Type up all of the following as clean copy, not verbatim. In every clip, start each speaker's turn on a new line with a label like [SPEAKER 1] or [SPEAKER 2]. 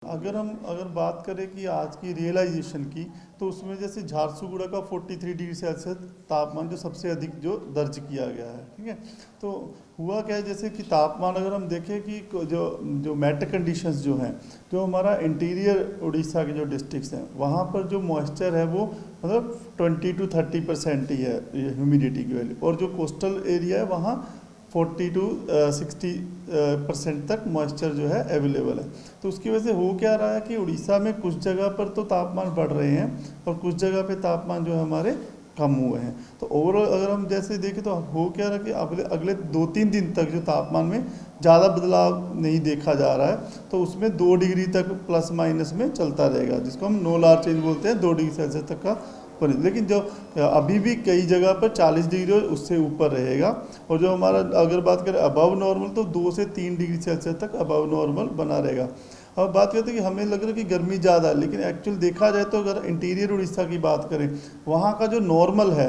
[SPEAKER 1] अगर बात करें कि आज की रियलाइजेशन की, तो उसमें जैसे झारसुगुड़ा का 43 डिग्री सेल्सियस तापमान जो सबसे अधिक जो दर्ज किया गया है, ठीक है। तो हुआ क्या है, जैसे कि तापमान अगर हम देखें कि जो जो मेट कंडीशंस जो हैं, जो हमारा इंटीरियर उड़ीसा के जो डिस्ट्रिक्ट्स हैं, वहाँ पर जो मॉइस्चर है वो मतलब 20 to 30% ही है ह्यूमिडिटी की वैल्यू, और जो कोस्टल एरिया है वहाँ 40 to 60% तक मॉइस्चर जो है अवेलेबल है। तो उसकी वजह से हो क्या रहा है कि उड़ीसा में कुछ जगह पर तो तापमान बढ़ रहे हैं और कुछ जगह पे तापमान जो है हमारे कम हुए हैं। तो ओवरऑल अगर हम जैसे देखें तो हो क्या रहा है कि अगले 2-3 दिन तक जो तापमान में ज़्यादा बदलाव नहीं देखा जा रहा है, तो उसमें 2 डिग्री तक प्लस माइनस में चलता रहेगा, जिसको हम नो लार चेंज बोलते हैं, 2 डिग्री सेल्सियस तक का। लेकिन जो अभी भी कई जगह पर 40 डिग्री और उससे ऊपर रहेगा, और जो हमारा अगर बात करें अबव नॉर्मल, तो 2 से 3 डिग्री सेल्सियस तक अबव नॉर्मल बना रहेगा। अब बात करते हैं कि हमें लग रहा है कि गर्मी ज़्यादा है, लेकिन एक्चुअल देखा जाए तो अगर इंटीरियर उड़ीसा की बात करें, वहाँ का जो नॉर्मल है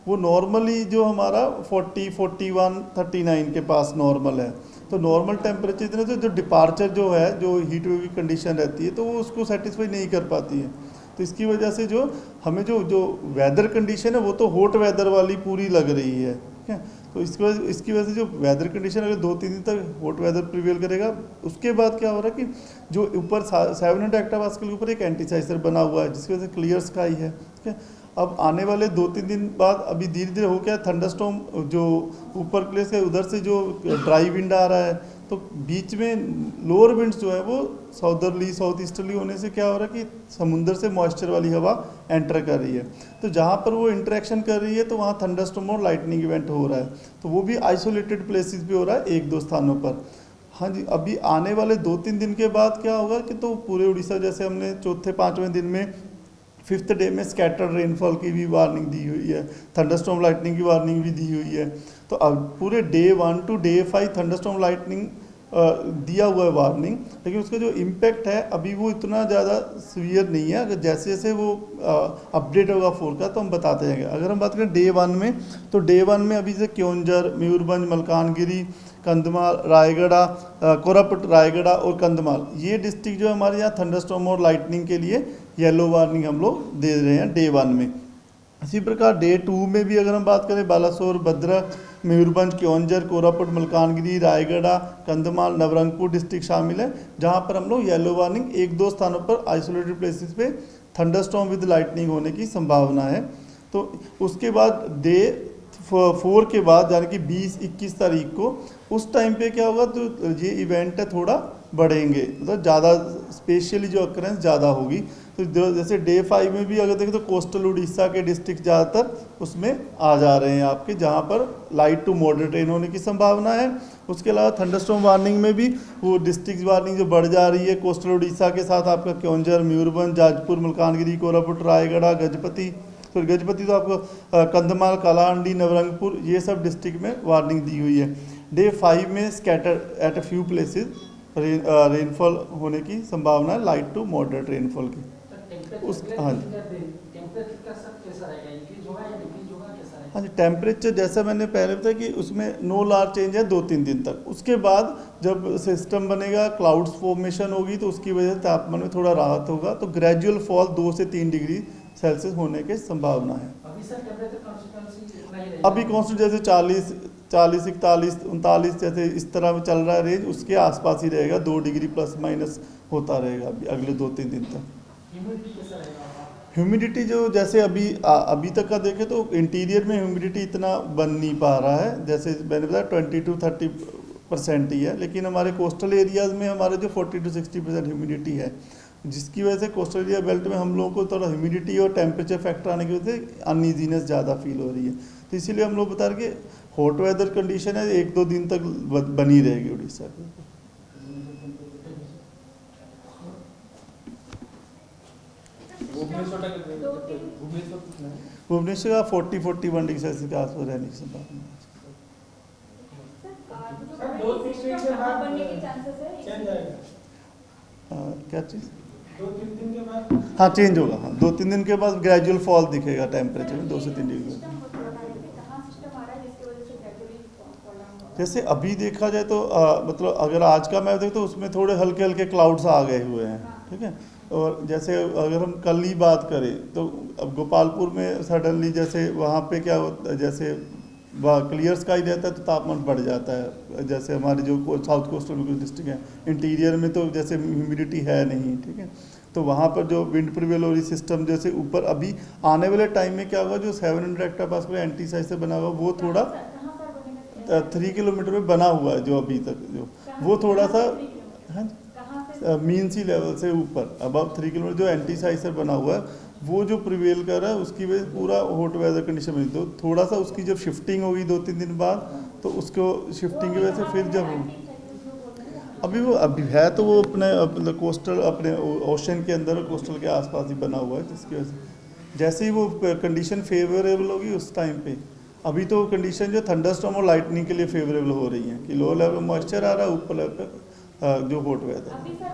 [SPEAKER 1] वो नॉर्मली जो हमारा 40, 41, 39 के पास नॉर्मल है। तो नॉर्मल टेम्परेचर इतना, तो जो डिपार्चर जो है, जो हीट वेव की कंडीशन रहती है, तो वो उसको सेटिस्फाई नहीं कर पाती है। तो इसकी वजह से जो हमें जो जो वेदर कंडीशन है वो तो हॉट वेदर वाली पूरी लग रही है, ठीक है। तो इसकी वजह से जो वेदर कंडीशन अगर 2-3 दिन तक हॉट वेदर प्रिवेल करेगा, उसके बाद क्या हो रहा है कि जो ऊपर 700 हेक्टोपास्कल के ऊपर एक एंटीसाइक्लोन बना हुआ है, जिसकी वजह से क्लियर स्काई है, ठीक है। अब आने वाले 2-3 दिन बाद अभी धीरे धीरे हो गया थंडरस्टॉर्म, जो ऊपर प्लेस है उधर से जो ड्राई विंड आ रहा है, तो बीच में लोअर विंड्स जो है वो साउदर्ली साउथ ईस्टर्ली होने से क्या हो रहा है कि समुंदर से मॉइस्चर वाली हवा एंटर कर रही है। तो जहाँ पर वो इंटरेक्शन कर रही है, तो वहाँ थंडरस्टॉर्म और लाइटनिंग इवेंट हो रहा है, तो वो भी आइसोलेटेड प्लेसेस पे हो रहा है, 1-2 स्थानों पर। हाँ जी, अभी आने वाले 2-3 दिन के बाद क्या होगा कि तो पूरे उड़ीसा, जैसे हमने 4थे-5वें दिन में 5th डे में स्कैटर्ड रेनफॉल की भी वार्निंग दी हुई है, थंडरस्टॉर्म लाइटनिंग की वार्निंग भी दी हुई है। तो अब पूरे day 1 to day 5 thunderstorm lightning दिया हुआ है वार्निंग, लेकिन उसका जो इम्पैक्ट है अभी वो इतना ज़्यादा सीवियर नहीं है। अगर जैसे जैसे वो अपडेट होगा फोरकास्ट तो हम बताते जाएंगे। अगर हम बात करें डे 1 में, तो डे 1 में अभी से क्योंझर, मयूरभंज, मलकानगिरी, कंधमाल, रायगढ़, कोरापुट, रायगढ़ और कंधमाल, ये डिस्ट्रिक्ट जो हमारे यहाँ थंडरस्टॉर्म और लाइटनिंग के लिए येलो वार्निंग हम लोग दे रहे हैं डे 1 में। इसी प्रकार डे 2 में भी अगर हम बात करें, बालासोर, भद्रक, मयूरभंज, क्योंझर, कोरापुट, मलकानगिरी, रायगढ़, कंधमाल, नवरंगपुर डिस्ट्रिक्ट शामिल है, जहां पर हम लोग येलो वार्निंग 1-2 स्थानों पर आइसोलेटेड प्लेसेस पे थंडरस्टॉर्म विद लाइटनिंग होने की संभावना है। तो उसके बाद डे 4 के बाद, यानी कि 20-21 तारीख को, उस टाइम पे क्या होगा, तो ये इवेंट है थोड़ा बढ़ेंगे, मतलब ज़्यादा स्पेशली जो अक्रेंस ज़्यादा होगी। तो जैसे डे 5 में भी अगर देखें तो कोस्टल उड़ीसा के डिस्ट्रिक्ट ज़्यादातर उसमें आ जा रहे हैं आपके, जहाँ पर लाइट टू मॉडरेट रेन होने की संभावना है। उसके अलावा थंडरस्टॉर्म वार्निंग में भी वो डिस्ट्रिक्ट वार्निंग जो बढ़ जा रही है, कोस्टल उड़ीसा के साथ आपका क्योंझर, मयूरभंज, जाजपुर, मलकानगिरी, कोरापुट, रायगढ़, गजपति, फिर गजपति तो आपको कंधमाल, कालाहांडी, नवरंगपुर, ये सब डिस्ट्रिक्ट में वार्निंग दी हुई है। डे 5 में scatter at a few places rainfall होने की संभावना है, लाइट टू मॉडरेट रेनफॉल की। उस हाँ हाँ जी, टेम्परेचर जैसा मैंने पहले बताया कि उसमें नो लार चेंज है 2-3 दिन तक। उसके बाद जब सिस्टम बनेगा, क्लाउड्स फॉर्मेशन होगी, तो उसकी वजह से तापमान में थोड़ा राहत होगा, तो ग्रेजुअल फॉल 2 से 3 डिग्री सेल्सियस होने की संभावना है। अभी कॉन्स्टेंट जैसे 40, 41, 39 जैसे इस तरह में चल रहा है रेंज, उसके आसपास ही रहेगा, 2 डिग्री प्लस माइनस होता रहेगा अभी अगले 2-3 दिन तक। ह्यूमिडिटी जो जैसे अभी तक का देखें तो इंटीरियर में ह्यूमिडिटी इतना बन नहीं पा रहा है, जैसे मैंने बताया 20 to 30% ही है, लेकिन हमारे कोस्टल एरियाज़ में हमारे जो 40 to 60% ह्यूमिडिटी है, जिसकी वजह से कोस्टल एरिया बेल्ट में हम लोगों को थोड़ा ह्यूमिडिटी और टेम्परेचर फैक्टर आने की वजह से अनईजीनेस ज़्यादा फील हो रही है। तो इसीलिए हम लोग बता रहे कि हॉट वेदर कंडीशन है 1-2 दिन तक बनी रहेगी उड़ीसा की। भुवनेश्वर का 40-41 डिग्री सेल्सियस के आसपास रहने की संभावना है। क्या चीज़?
[SPEAKER 2] 2-3 दिन के बाद
[SPEAKER 1] हाँ चेंज होगा, हाँ 2-3 दिन के बाद ग्रेजुअल फॉल दिखेगा टेम्परेचर में 2 से 3 डिग्री। जैसे अभी देखा जाए तो मतलब अगर आज का मैप देखें तो उसमें थोड़े हल्के हल्के क्लाउड्स आ गए हुए हैं, ठीक है। और जैसे अगर हम कल ही बात करें तो अब गोपालपुर में सडनली जैसे वहाँ पे क्या होता है, जैसे क्लियर स्काई रहता है तो तापमान बढ़ जाता है। जैसे हमारे जो साउथ कोस्टल में कुछ डिस्ट्रिक्ट है, इंटीरियर में तो जैसे ह्यूमिडिटी है नहीं, ठीक है। तो वहाँ पर जो विंड प्रिवेल हो रही सिस्टम जैसे ऊपर अभी आने वाले टाइम में क्या होगा, जो 700 हेक्टोपास्कल एंटी साइज से बना हुआ वो थोड़ा 3 किलोमीटर में बना हुआ है जो अभी तक जो वो थोड़ा सा मीन सी लेवल से ऊपर अबव 3 किलोमीटर जो एंटी साइज से बना हुआ है वो जो प्रिवेल कर रहा है उसकी वजह से पूरा हॉट वेदर कंडीशन बनी। तो थोड़ा सा उसकी जब शिफ्टिंग होगी 2-3 दिन बाद तो उसको शिफ्टिंग की वजह से फिर जब अभी है तो वो अपने कोस्टल अपने ओशन के अंदर कोस्टल के आसपास ही बना हुआ है, जिसकी वजह से जैसे ही वो कंडीशन फेवरेबल होगी उस टाइम पे। अभी तो कंडीशन जो थंडरस्टॉर्म और लाइटनिंग के लिए फेवरेबल हो रही है कि लो लेवल मॉइस्चर आ रहा है, ऊपर लेवल पे जो हॉट वेदर।